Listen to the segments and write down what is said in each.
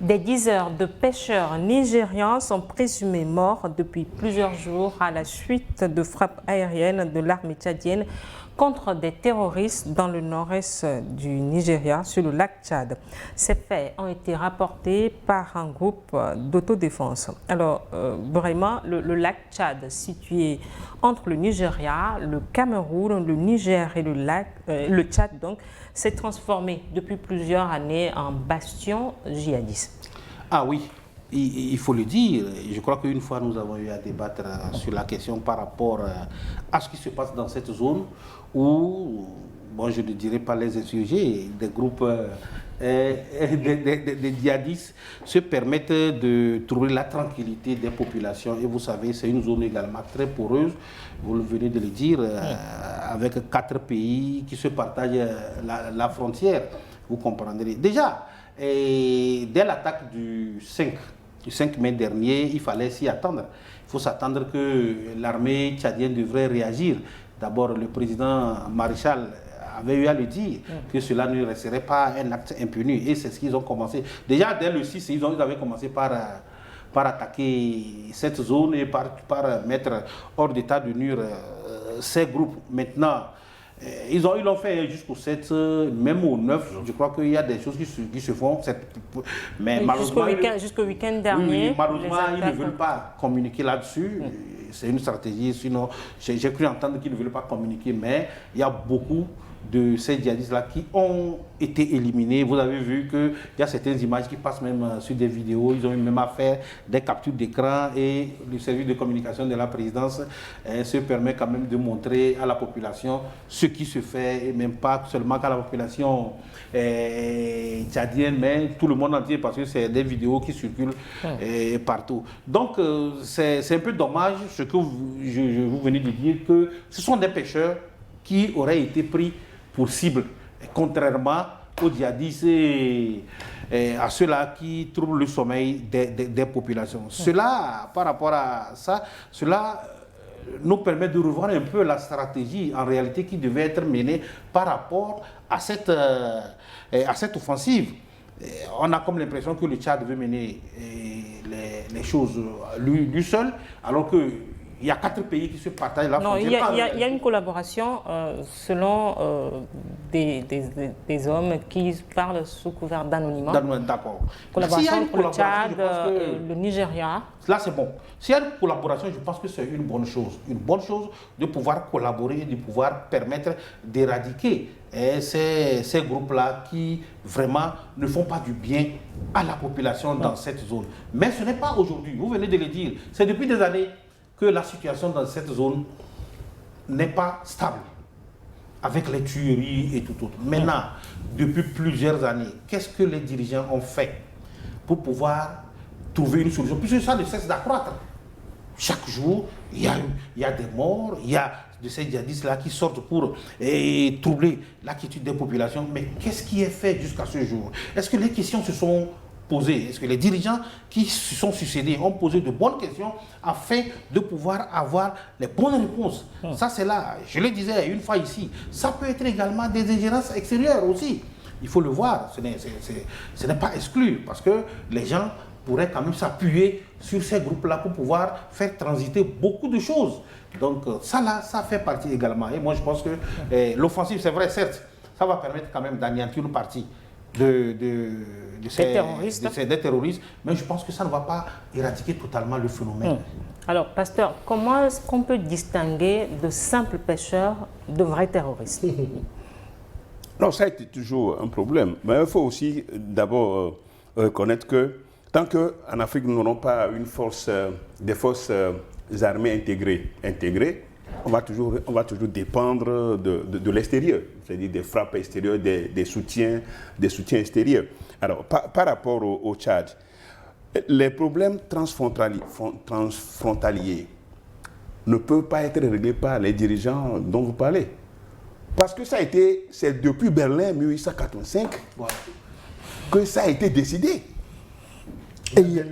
Des dizaines de pêcheurs nigérians sont présumés morts depuis plusieurs jours à la suite de frappes aériennes de l'armée tchadienne contre des terroristes dans le nord-est du Nigeria, sur le lac Tchad. Ces faits ont été rapportés par un groupe d'autodéfense. Alors, vraiment, le lac Tchad, situé entre le Nigeria, le Cameroun, le Niger et le Tchad, donc, s'est transformé depuis plusieurs années en bastion djihadiste. Ah oui, il faut le dire. Je crois qu'une fois, nous avons eu à débattre sur la question par rapport à ce qui se passe dans cette zone où, bon, je ne dirais pas les insurgés, des groupes des djihadistes se permettent de trouver la tranquillité des populations. Et vous savez, c'est une zone également très poreuse, vous venez de le dire, avec 4 pays qui se partagent la frontière. Vous comprendrez. Déjà, dès l'attaque du 5 mai dernier, il fallait s'y attendre. Il faut s'attendre que l'armée tchadienne devrait réagir. D'abord, le président Maréchal avait eu à le dire, que cela ne resterait pas un acte impuni. Et c'est ce qu'ils ont commencé. Déjà, dès le 6, ils avaient commencé par attaquer cette zone et par mettre hors d'état de nuire ces groupes. Maintenant, ils l'ont fait jusqu'au 7, même au 9. Je crois qu'il y a des choses qui se font. Mais jusqu'au week-end dernier. Oui, malheureusement, ils ne veulent pas communiquer là-dessus. C'est une stratégie. Sinon, j'ai cru entendre qu'ils ne veulent pas communiquer. Mais il y a beaucoup de ces djihadistes-là qui ont été éliminés. Vous avez vu qu'il y a certaines images qui passent même sur des vidéos. Ils ont eu même à faire des captures d'écran et le service de communication de la présidence se permet quand même de montrer à la population ce qui se fait, et même pas seulement qu'à la population tchadienne, mais tout le monde entier, parce que c'est des vidéos qui circulent partout. Donc c'est un peu dommage ce que vous venez de dire, que ce sont des pêcheurs qui auraient été pris pour cible, contrairement aux djihadistes et à ceux-là qui troublent le sommeil des populations. Cela, par rapport à ça, cela nous permet de revoir un peu la stratégie en réalité qui devait être menée par rapport à cette offensive. On a comme l'impression que le Tchad veut mener les choses lui seul, alors que il y a 4 pays qui se partagent la frontière. Non, il y a une collaboration selon des hommes qui parlent sous couvert d'anonymat. D'accord. Collaboration entre le Tchad, le Nigeria. Là, c'est bon. S'il y a une collaboration, je pense que c'est une bonne chose. Une bonne chose de pouvoir collaborer et de pouvoir permettre d'éradiquer ces groupes-là qui vraiment ne font pas du bien à la population dans cette zone. Mais ce n'est pas aujourd'hui, vous venez de le dire, c'est depuis des années que la situation dans cette zone n'est pas stable, avec les tueries et tout autre. Maintenant, depuis plusieurs années, qu'est-ce que les dirigeants ont fait pour pouvoir trouver une solution? Puisque ça ne cesse d'accroître. Chaque jour, il y a des morts, il y a de ces djihadistes-là qui sortent pour troubler la quiétude des populations. Mais qu'est-ce qui est fait jusqu'à ce jour? Est-ce que les questions se sont posées? Est-ce que les dirigeants qui se sont succédés ont posé de bonnes questions afin de pouvoir avoir les bonnes réponses? Ça, c'est là, je le disais une fois ici, ça peut être également des ingérences extérieures aussi. Il faut le voir, ce n'est pas exclu, parce que les gens pourraient quand même s'appuyer sur ces groupes-là pour pouvoir faire transiter beaucoup de choses. Donc ça là, ça fait partie également. Et moi je pense que l'offensive, c'est vrai, certes, ça va permettre quand même d'anéantir une partie des terroristes, mais je pense que ça ne va pas éradiquer totalement le phénomène. Alors, pasteur, comment est-ce qu'on peut distinguer de simples pêcheurs de vrais terroristes? Non, ça a été toujours un problème. Mais il faut aussi d'abord reconnaître que tant qu'en Afrique, nous n'aurons pas des forces armées intégrées, on va toujours dépendre de l'extérieur, c'est-à-dire des frappes extérieures, des soutiens extérieurs. Alors, par rapport au Tchad, les problèmes transfrontaliers ne peuvent pas être réglés par les dirigeants dont vous parlez. Parce que c'est depuis Berlin 1885 que ça a été décidé. Et des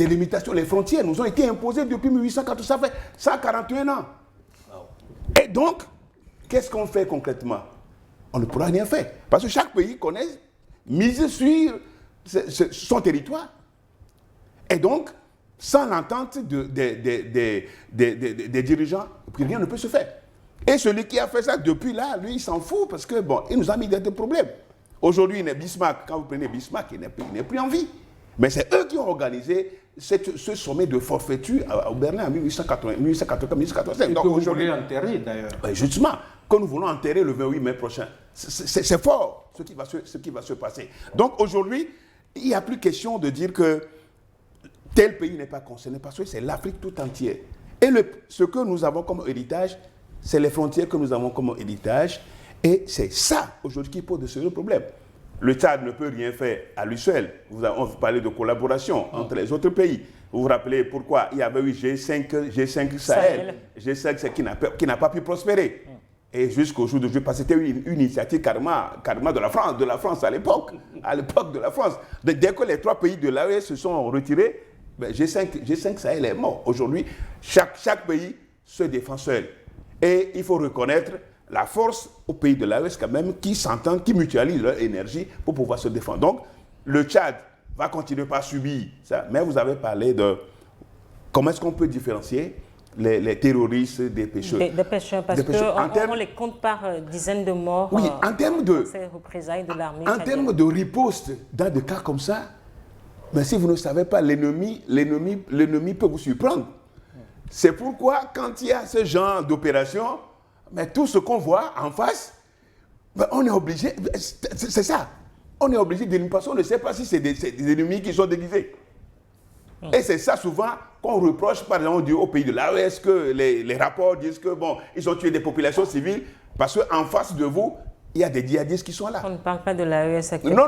limitations. Les frontières nous ont été imposées depuis 1814, ça fait 141 ans. Et donc, qu'est-ce qu'on fait concrètement? On ne pourra rien faire. Parce que chaque pays mise sur son territoire. Et donc, sans l'entente des dirigeants, rien ne peut se faire. Et celui qui a fait ça depuis là, lui, il s'en fout parce que, bon, il nous a mis des problèmes. Aujourd'hui, Bismarck, quand vous prenez Bismarck, il n'est plus en vie. Mais c'est eux qui ont organisé ce sommet de forfaiture au Berlin en 1880-1885. Et que vous voulez enterrer, d'ailleurs. Justement, que nous voulons enterrer le 28 mai prochain. C'est fort ce qui va se passer. Donc aujourd'hui, il n'y a plus question de dire que tel pays n'est pas concerné parce que c'est l'Afrique tout entière. Et ce que nous avons comme héritage, c'est les frontières que nous avons comme héritage. Et c'est ça aujourd'hui qui pose de sérieux problèmes. Le Tchad ne peut rien faire à lui seul. On vous parlait de collaboration entre les autres pays. Vous vous rappelez pourquoi il y avait eu G5 Sahel. G5 qui n'a pas pu prospérer. Et jusqu'au jour d'aujourd'hui, parce que c'était une initiative carrément de la France à l'époque de la France. Dès que les 3 pays de l'AES se sont retirés, G5 Sahel est mort. Aujourd'hui, chaque pays se défend seul. Et il faut reconnaître la force aux pays de l'AES quand même qui s'entendent, qui mutualisent leur énergie pour pouvoir se défendre. Donc, le Tchad va continuer par subir ça. Mais vous avez parlé de comment est-ce qu'on peut différencier les terroristes des pêcheurs. Des pêcheurs, parce qu'on les compte par dizaines de morts. Oui, en termes de ces représailles de l'armée. En termes de riposte, dans des cas comme ça, mais si vous ne savez pas, l'ennemi peut vous surprendre. C'est pourquoi, quand il y a ce genre d'opération, mais tout ce qu'on voit en face, ben on est obligé, c'est ça. On est obligé de parce qu'on ne sait pas si c'est des ennemis qui sont déguisés. Et c'est ça souvent qu'on reproche, par exemple, au pays de l'AES, que les rapports disent que, bon, ils ont tué des populations civiles, parce qu'en face de vous, il y a des djihadistes qui sont là. On ne parle pas de l'AES. Non,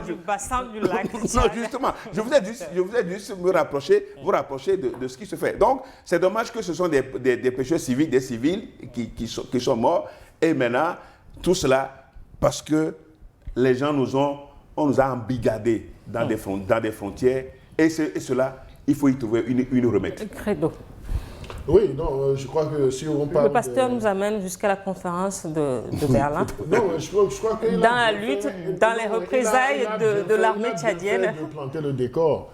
du bassin du lac. Non, justement, je vous ai juste vous rapprocher de ce qui se fait. Donc, c'est dommage que ce sont des pêcheurs civils, des civils qui sont morts. Et maintenant, tout cela, parce que les gens on nous a embrigadés dans des frontières. Et cela, il faut y trouver une remède. Credo. Oui, non, je crois que si on parle... Le pasteur nous amène jusqu'à la conférence de Berlin. Non, je crois que... Dans la lutte, dans les représailles de l'armée tchadienne. De planter le décor.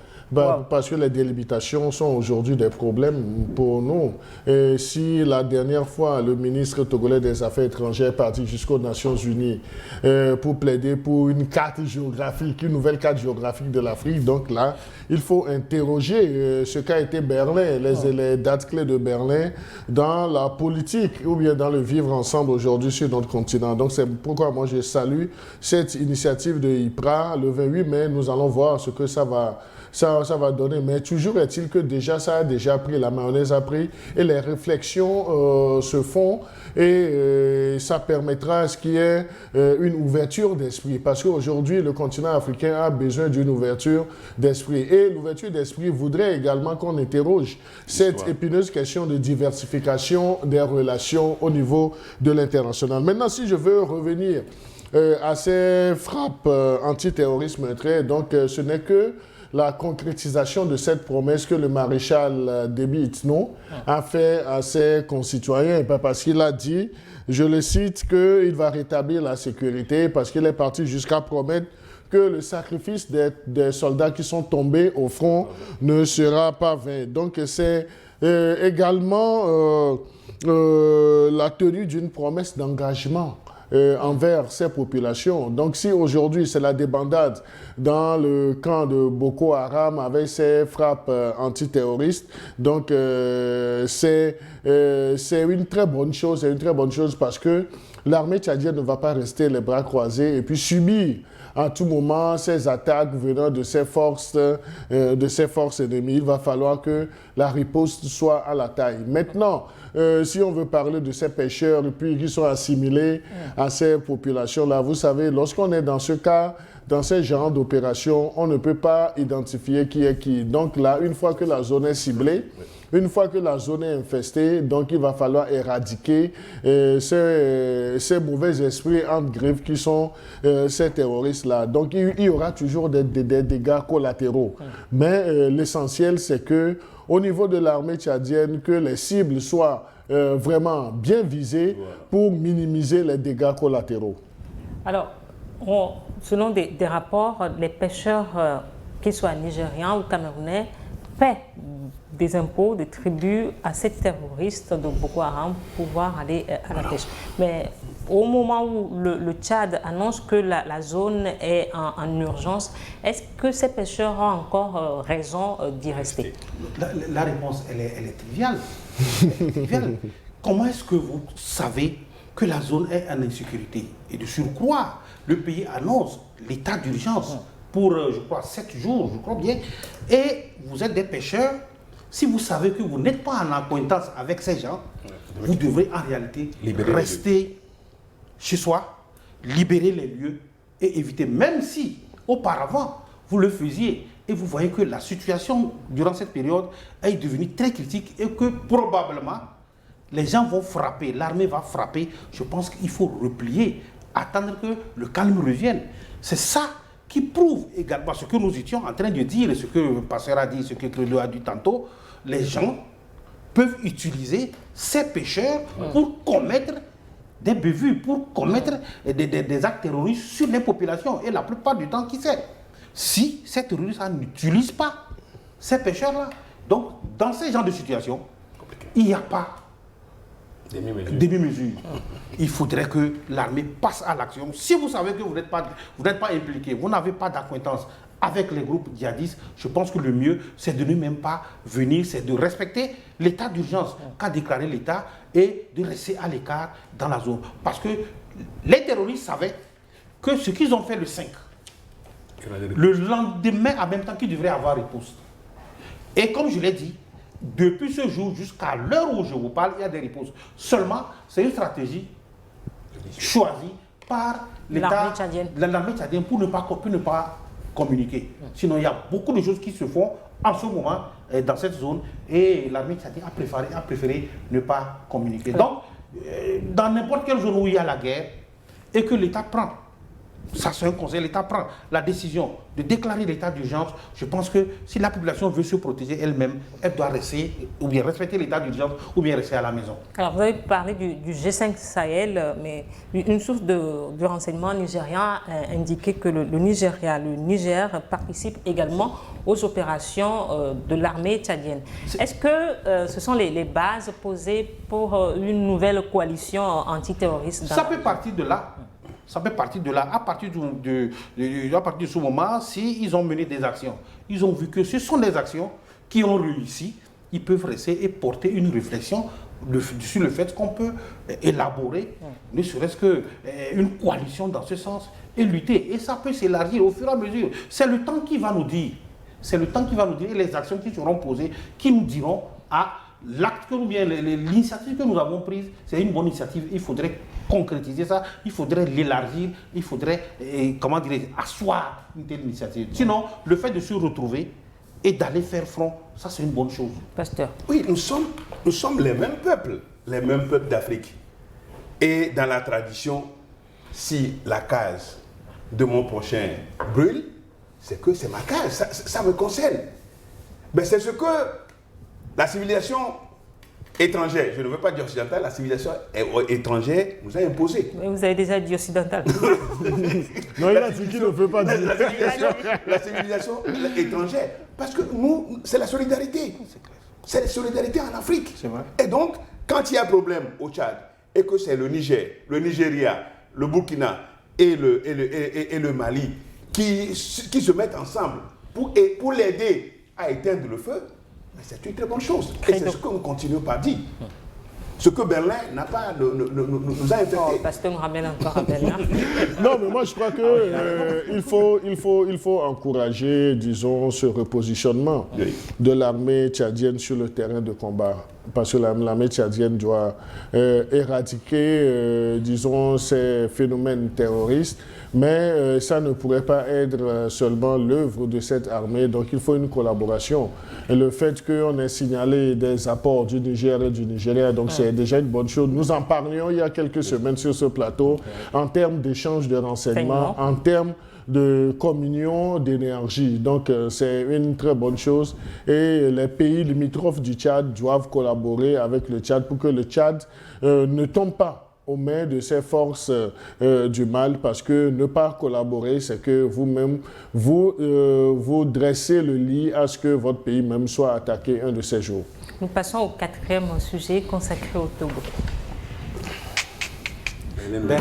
Parce que les délimitations sont aujourd'hui des problèmes pour nous. Et si la dernière fois, le ministre togolais des Affaires étrangères est parti jusqu'aux Nations Unies pour plaider pour une carte géographique, une nouvelle carte géographique de l'Afrique, donc là, il faut interroger ce qu'a été Berlin, les dates clés de Berlin dans la politique ou bien dans le vivre ensemble aujourd'hui sur notre continent. Donc c'est pourquoi moi je salue cette initiative de IPRA. Le 28 mai, nous allons voir ce que ça va donner. Mais toujours est-il que déjà, ça a déjà pris, la mayonnaise a pris, et les réflexions se font, et ça permettra à ce qu'il y ait une ouverture d'esprit. Parce qu'aujourd'hui, le continent africain a besoin d'une ouverture d'esprit. Et l'ouverture d'esprit voudrait également qu'on interroge cette épineuse question de diversification des relations au niveau de l'international. Maintenant, si je veux revenir à ces frappes antiterrorisme, donc ce n'est que la concrétisation de cette promesse que le maréchal Déby Itno a fait à ses concitoyens, parce qu'il a dit, je le cite, qu'il va rétablir la sécurité, parce qu'il est parti jusqu'à promettre que le sacrifice des soldats qui sont tombés au front ne sera pas vain. Donc c'est également la tenue d'une promesse d'engagement envers ces populations. Donc si aujourd'hui c'est la débandade dans le camp de Boko Haram avec ses frappes antiterroristes, donc c'est une très bonne chose, parce que l'armée tchadienne ne va pas rester les bras croisés et puis subir à tout moment ces attaques venant de ces forces ennemies. Il va falloir que la riposte soit à la taille. Maintenant, si on veut parler de ces pêcheurs puis qui sont assimilés à ces populations-là, vous savez, lorsqu'on est dans ce cas, dans ce genre d'opération, on ne peut pas identifier qui est qui. Donc là, une fois que la zone est ciblée, une fois que la zone est infestée, donc il va falloir éradiquer ces mauvais esprits entre griffes qui sont ces terroristes-là. Donc il y aura toujours des dégâts collatéraux. Mais l'essentiel, c'est que au niveau de l'armée tchadienne, que les cibles soient vraiment bien visées pour minimiser les dégâts collatéraux. Alors, Selon des rapports, les pêcheurs, qu'ils soient nigérians ou camerounais, paient des impôts, des tributs à ces terroristes de Boko Haram pour pouvoir aller à la pêche. Mais au moment où le Tchad annonce que la zone est en urgence, est-ce que ces pêcheurs ont encore raison d'y rester? La réponse, elle est triviale. Elle est triviale. Comment est-ce que vous savez que la zone est en insécurité? Et de surcroît, le pays annonce l'état d'urgence pour, je crois, 7 jours, je crois bien. Et vous êtes des pêcheurs. Si vous savez que vous n'êtes pas en acquaintance avec ces gens, vous devrez en réalité rester chez soi, libérer les lieux et éviter, même si auparavant vous le faisiez et vous voyez que la situation durant cette période est devenue très critique et que probablement les gens vont frapper, l'armée va frapper, je pense qu'il faut replier, attendre que le calme revienne. C'est ça qui prouve également ce que nous étions en train de dire, et ce que le pasteur a dit, ce que Credo a dit tantôt. Les gens peuvent utiliser ces pêcheurs pour commettre des bévues, pour commettre des actes terroristes sur les populations. Et la plupart du temps, qui sait? Si ces terroristes n'utilisent pas ces pêcheurs-là, donc dans ce genre de situation, il n'y a pas demi-mesure. Il faudrait que l'armée passe à l'action. Si vous savez que vous n'êtes pas impliqué, vous n'avez pas d'acquaintance avec les groupes djihadistes, je pense que le mieux, c'est de ne même pas venir, c'est de respecter l'état d'urgence qu'a déclaré l'État et de rester à l'écart dans la zone. Parce que les terroristes savaient que ce qu'ils ont fait le 5, le lendemain, en même temps qu'ils devraient avoir riposte. Et comme je l'ai dit, depuis ce jour jusqu'à l'heure où je vous parle, il y a des ripostes. Seulement, c'est une stratégie choisie par l'État, l'armée tchadienne pour ne pas communiquer. Sinon, il y a beaucoup de choses qui se font en ce moment dans cette zone et l'armée tchadienne a préféré ne pas communiquer. Donc, dans n'importe quelle zone où il y a la guerre et que l'État prend, ça c'est un conseil, l'État prend la décision de déclarer l'état d'urgence, je pense que si la population veut se protéger elle-même, elle doit rester, ou bien respecter l'état d'urgence, ou bien rester à la maison. Alors vous avez parlé du G5 Sahel, mais une source de renseignement nigérien a indiqué que le Niger participe également aux opérations de l'armée tchadienne. Est-ce que ce sont les bases posées pour une nouvelle coalition antiterroriste? Ça peut partir de là. Ça fait partie de là. À partir de ce moment, s'ils ont mené des actions, ils ont vu que ce sont des actions qui ont réussi, ils peuvent rester et porter une réflexion sur le fait qu'on peut élaborer, ne serait-ce qu'une coalition dans ce sens, et lutter. Et ça peut s'élargir au fur et à mesure. C'est le temps qui va nous dire. C'est le temps qui va nous dire, et les actions qui seront posées, qui nous diront, l'acte que nous bien, l'initiative que nous avons prise, c'est une bonne initiative. Il faudrait concrétiser ça, il faudrait l'élargir, il faudrait, asseoir une telle initiative. Sinon, le fait de se retrouver et d'aller faire front, ça c'est une bonne chose. Pasteur. Oui, nous sommes les mêmes peuples d'Afrique. Et dans la tradition, si la case de mon prochain brûle, c'est que c'est ma case, ça me concerne. Mais c'est ce que la civilisation étrangère, je ne veux pas dire occidentale, la civilisation étrangère nous a imposé. Mais vous avez déjà dit occidentale. Non, il a dit qu'il ne veut pas dire. La civilisation étrangère. Parce que nous, c'est la solidarité. C'est la solidarité en Afrique. C'est vrai. Et donc, quand il y a un problème au Tchad, et que c'est le Niger, le Nigeria, le Burkina et le Mali qui se mettent ensemble pour l'aider à éteindre le feu, mais c'est une très bonne chose. Et c'est ce que nous continuons par dire. Ce que Berlin n'a pas nous a infecté. Oh, parce que nous ramène encore à Berlin. Non, mais moi je crois que il faut encourager, disons, ce repositionnement de l'armée tchadienne sur le terrain de combat. Parce que l'armée tchadienne doit éradiquer, disons, ces phénomènes terroristes. Mais ça ne pourrait pas être seulement l'œuvre de cette armée. Donc il faut une collaboration. Et le fait qu'on ait signalé des apports du Niger et du Nigeria, donc c'est déjà une bonne chose. Nous en parlions il y a quelques semaines sur ce plateau en termes d'échange de renseignements, en termes de communion d'énergie. Donc c'est une très bonne chose. Et les pays limitrophes du Tchad doivent collaborer avec le Tchad pour que le Tchad ne tombe pas aux mains de ces forces du mal, parce que ne pas collaborer, c'est que vous-même, vous dressez le lit à ce que votre pays même soit attaqué un de ces jours. Nous passons au 4e sujet consacré au Togo. Ben,